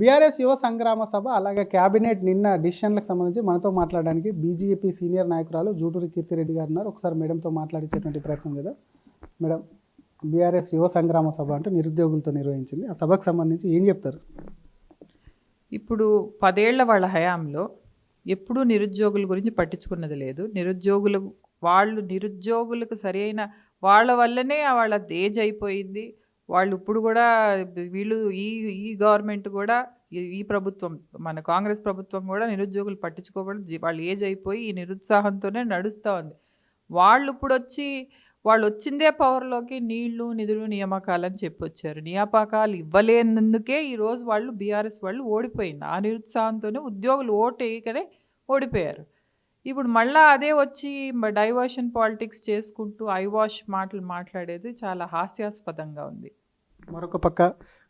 BRS యువ సంగ్రామ సభ అలాగే cabinet నిన్న డిసిషన్లకు సంబంధించి మనతో మాట్లాడడానికి బీజేపీ సీనియర్ నాయకురాలు జూటూరి కీర్తిరెడ్డి గారు ఉన్నారు. ఒకసారి మేడంతో మాట్లాడించేటువంటి ప్రయత్నం కదా. మేడం, బీఆర్ఎస్ యువ సంగ్రామ సభ అంటే నిరుద్యోగులతో నిర్వహించింది. ఆ సభకు సంబంధించి ఏం చెప్తారు? ఇప్పుడు 10 ఏళ్ల వాళ్ళ హయాంలో ఎప్పుడూ నిరుద్యోగుల గురించి పట్టించుకున్నది లేదు. నిరుద్యోగులకు సరైన వాళ్ళ వల్లనే వాళ్ళ ఏజ్ అయిపోయింది. వాళ్ళు ఇప్పుడు కూడా వీళ్ళు ఈ ఈ గవర్నమెంట్ కూడా ఈ ప్రభుత్వం మన కాంగ్రెస్ ప్రభుత్వం కూడా నిరుద్యోగులు పట్టించుకోకూడదు. వాళ్ళు ఏజ్ అయిపోయి ఈ నిరుత్సాహంతోనే నడుస్తూ ఉంది. వాళ్ళు వచ్చిందే పవర్లోకి నీళ్లు నిధులు నియామకాలని చెప్పొచ్చారు. నియామకాలు ఇవ్వలేనందుకే ఈరోజు బీఆర్ఎస్ వాళ్ళు ఓడిపోయింది. ఆ నిరుత్సాహంతోనే ఉద్యోగులు ఓటు వేయకనే ఓడిపోయారు. ఇప్పుడు మళ్ళా అదే వచ్చి డైవర్షన్ పాలిటిక్స్ చేసుకుంటూ ఐవాష్ మాటలు మాట్లాడేది చాలా హాస్యాస్పదంగా ఉంది. మరొక పక్క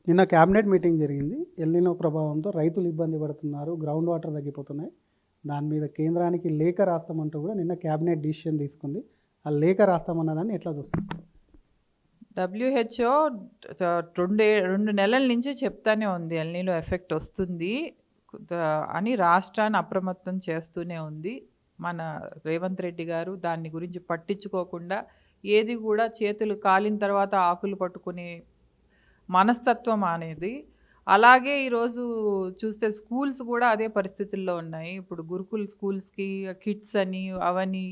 నిన్న క్యాబినెట్ మీటింగ్ జరిగింది. ఎల్నినో ప్రభావంతో రైతులు ఇబ్బంది పడుతున్నారు, గ్రౌండ్ వాటర్ తగ్గిపోతున్నాయి. దాని మీద కేంద్రానికి లేఖ రాస్తామంటూ కూడా నిన్న క్యాబినెట్ డిసిషన్ తీసుకుంది. ఆ లేఖ రాస్తామన్నదాన్ని ఎట్లా చూస్తుంది? WHO 2 నెలల నుంచి చెప్తానే ఉంది ఎల్నినో ఎఫెక్ట్ వస్తుంది అని రాష్ట్రాన్ని అప్రమత్తం చేస్తూనే ఉంది. మన రేవంత్ రెడ్డి గారు దాన్ని గురించి పట్టించుకోకుండా ఏది కూడా చేతులు కాలిన తర్వాత ఆకులు పట్టుకునే మనస్తత్వం అనేది. అలాగే ఈరోజు చూస్తే స్కూల్స్ కూడా అదే పరిస్థితుల్లో ఉన్నాయి. ఇప్పుడు గురుకుల్ స్కూల్స్కి కిట్స్ అని అవని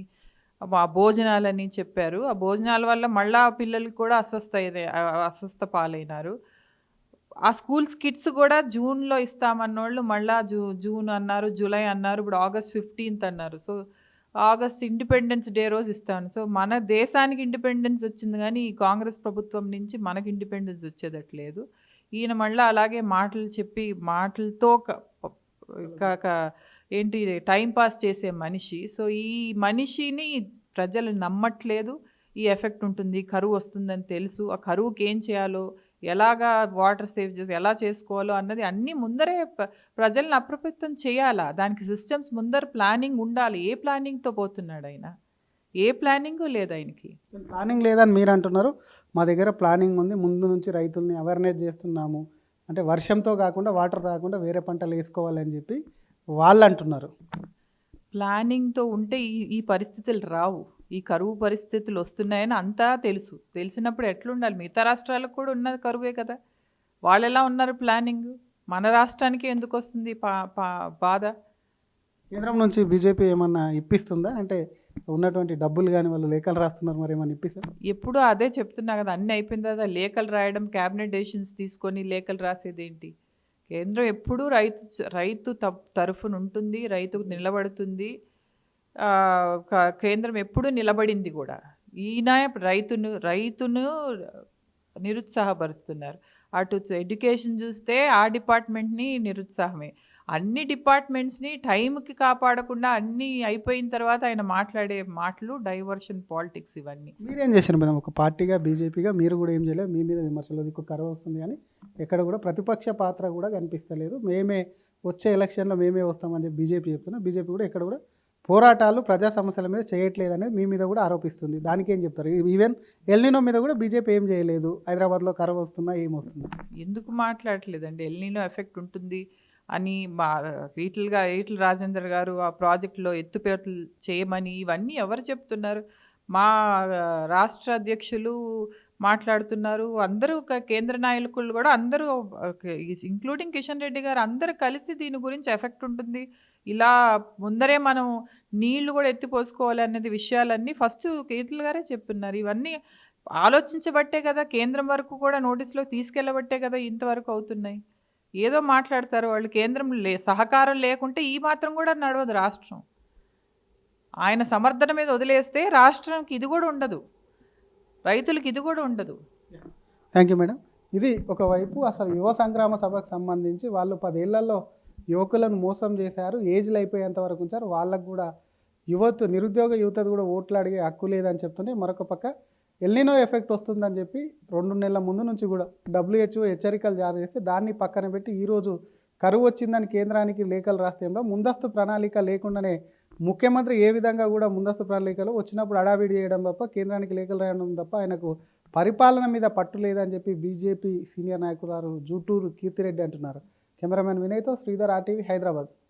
భోజనాలని చెప్పారు. ఆ భోజనాల వల్ల మళ్ళా పిల్లలకి కూడా అస్వస్థ పాలైనారు. ఆ స్కూల్స్ కిట్స్ కూడా జూన్లో ఇస్తామన్నోళ్ళు మళ్ళా జూన్ అన్నారు, జూలై అన్నారు, ఇప్పుడు August 15th అన్నారు. సో ఆగస్ట్ ఇండిపెండెన్స్ డే రోజు ఇస్తాను. సో మన దేశానికి ఇండిపెండెన్స్ వచ్చింది కానీ ఈ కాంగ్రెస్ ప్రభుత్వం నుంచి మనకి ఇండిపెండెన్స్ వచ్చేదట్లేదు. ఈయన మళ్ళీ అలాగే మాటలు చెప్పి మాటలతో ఏంటి టైంపాస్ చేసే మనిషి. సో ఈ మనిషిని ప్రజలు నమ్మట్లేదు. ఈ ఎఫెక్ట్ ఉంటుంది, కరువు వస్తుందని తెలుసు. ఆ కరువుకి ఏం చేయాలో, ఎలాగా వాటర్ సేవ్ చేసి ఎలా చేసుకోవాలో అన్నది అన్నీ ముందరే ప్రజలను అప్రమత్తం చేయాలా. దానికి సిస్టమ్స్ ముందర ప్లానింగ్ ఉండాలి. ఏ ప్లానింగ్తో పోతున్నాడు ఆయన? ఏ ప్లానింగ్ లేదు ఆయనకి. ప్లానింగ్ లేదని మీరు అంటున్నారు. మా దగ్గర ప్లానింగ్ ఉంది, ముందు నుంచి రైతుల్ని అవేర్నెస్ చేస్తున్నాము అంటే వర్షంతో కాకుండా వాటర్ కాకుండా వేరే పంటలు వేసుకోవాలని చెప్పి వాళ్ళు అంటున్నారు. ప్లానింగ్తో ఉంటే ఈ పరిస్థితులు రావు. ఈ కరువు పరిస్థితులు వస్తున్నాయని అంతా తెలిసినప్పుడు ఎట్లుండాలి? మిగతా రాష్ట్రాలకు కూడా ఉన్నది కరువే కదా. వాళ్ళు ఎలా ఉన్నారు ప్లానింగ్? మన రాష్ట్రానికి ఎందుకు వస్తుంది బాధ? కేంద్రం నుంచి బీజేపీ ఏమన్నా ఇప్పిస్తుందా? అంటే ఉన్నటువంటి డబ్బులు కానీ వాళ్ళు లేఖలు రాస్తున్నారు, మరి ఏమన్నా ఇప్పిస్తారు? ఎప్పుడూ అదే చెప్తున్నా కదా, అన్నీ అయిపోయిన తర్వాత లేఖలు రాయడం, క్యాబినెట్ డెసిషన్స్ తీసుకొని లేఖలు రాసేది ఏంటి? కేంద్రం ఎప్పుడూ రైతు తరఫున ఉంటుంది, రైతుకు నిలబడుతుంది. కేంద్రం ఎప్పుడూ నిలబడింది కూడా. ఈయన రైతును నిరుత్సాహపరుస్తున్నారు. అటు ఎడ్యుకేషన్ చూస్తే ఆ డిపార్ట్మెంట్ని నిరుత్సాహమే. అన్ని డిపార్ట్మెంట్స్ని టైంకి కాపాడకుండా అన్నీ అయిపోయిన తర్వాత ఆయన మాట్లాడే మాటలు డైవర్షన్ పాలిటిక్స్ ఇవన్నీ. మీరేం చేశారు మేడం? ఒక పార్టీగా బీజేపీగా మీరు కూడా ఏం చేయలేదు. మీ మీద విమర్శలు దిక్కు కరువు వస్తుంది కానీ ఎక్కడ కూడా ప్రతిపక్ష పాత్ర కూడా కనిపిస్తలేదు. వచ్చే ఎలక్షన్లో మేమే వస్తామని చెప్పి బీజేపీ చెప్తున్నా. బీజేపీ కూడా ఎక్కడ కూడా పోరాటాలు ప్రజా సమస్యల మీద చేయట్లేదు అనేది మీ మీద కూడా ఆరోపిస్తుంది. దానికి ఏం చెప్తారు? ఈవెన్ ఎల్నినో మీద కూడా బీజేపీ ఏం చేయలేదు. హైదరాబాద్లో కరువు వస్తున్నా ఏమొస్తుంది? ఎందుకు మాట్లాడట్లేదండి? ఎల్నినో ఎఫెక్ట్ ఉంటుంది అని ఈటల రాజేందర్ గారు ఆ ప్రాజెక్టులో ఎత్తుపేటలు చేయమని ఇవన్నీ ఎవరు చెప్తున్నారు? మా రాష్ట్ర అధ్యక్షులు మాట్లాడుతున్నారు. అందరూ కేంద్ర నాయకులు కూడా అందరూ ఇంక్లూడింగ్ కిషన్ రెడ్డి గారు అందరూ కలిసి దీని గురించి ఎఫెక్ట్ ఉంటుంది, ఇలా ముందరే మనం నీళ్లు కూడా ఎత్తిపోసుకోవాలి అనేది విషయాలన్నీ ఫస్ట్ ఈటల గారే చెప్తున్నారు. ఇవన్నీ ఆలోచించబట్టే కదా, కేంద్రం వరకు కూడా నోటీసులో తీసుకెళ్ళబట్టే కదా ఇంతవరకు అవుతున్నాయి. ఏదో మాట్లాడతారు వాళ్ళు. కేంద్రం సహకారం లేకుంటే ఈ మాత్రం కూడా నడవదు రాష్ట్రం. ఆయన సమర్థన మీద వదిలేస్తే రాష్ట్రానికి ఇది కూడా ఉండదు, రైతులకు ఇది కూడా ఉండదు. Thank you madam. ఇది ఒకవైపు అసలు యువ సంగ్రామ సభకు సంబంధించి వాళ్ళు 10 ఏళ్లలో యువకులను మోసం చేశారు, ఏజ్లు అయిపోయేంత వరకు ఉంచారు. వాళ్ళకు కూడా నిరుద్యోగ యువత కూడా ఓట్లు అడిగే హక్కు లేదని చెప్తుంటే, మరొక పక్క ఎల్నినో ఎఫెక్ట్ వస్తుందని చెప్పి 2 నెలల ముందు నుంచి కూడా WHO హెచ్చరికలు జారీ చేస్తే దాన్ని పక్కన పెట్టి ఈరోజు కరువు వచ్చిందని కేంద్రానికి లేఖలు రాస్తేంలో ముందస్తు ప్రణాళిక లేకుండానే ముఖ్యమంత్రి ఏ విధంగా కూడా ముందస్తు ప్రణాళికలో వచ్చినప్పుడు అడావిడి చేయడం తప్ప, కేంద్రానికి లేఖలు రాయడం తప్ప ఆయనకు పరిపాలన మీద పట్టు లేదని చెప్పి బీజేపీ సీనియర్ నాయకురాలు జూటూరు కీర్తిరెడ్డి అంటున్నారు. కెమెరామెన్ వినయ్తో శ్రీధర్ RTV హైదరాబాద్.